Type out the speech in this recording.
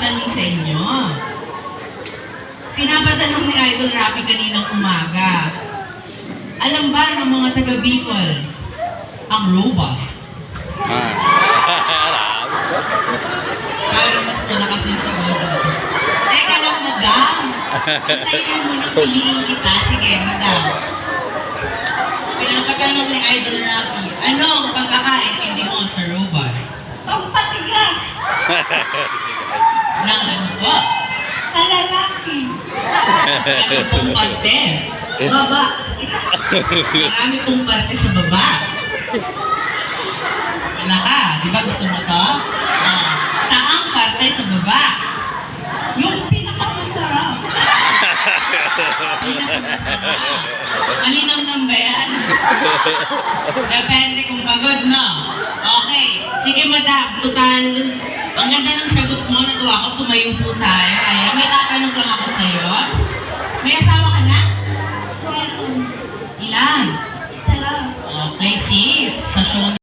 magtatanong sa inyo. Pinapatanong ni Idol Rafi kaninang umaga. Alam ba ng mga taga Bicol ang robust? Para mas malakas yung sagot. Teka lang, madam. Antayin mo na piliin kita. Sige, madam. Pinapatanong ni Idol Rafi, ano ang pagkakaintindi mo sa robust? Pampatigas! Nang ano po? Sa lalaki. Ano pong parte? Baba. Marami pong parte sa baba. Wala ka, di ba gusto mo to? Saang parte sa baba? Yung pinakamasarap. Pinakamasarap. Malinaw nang ba yan? Depende kung pagod, no? Okay. Sige, madam. Total, ang ganda ng sagot mo. Natuwa ko, tumayo po tayo. Ayan, may tatanong lang ako sa'yo. May asawa ka na? Meron. Ilan? Isa lang. Okay, see?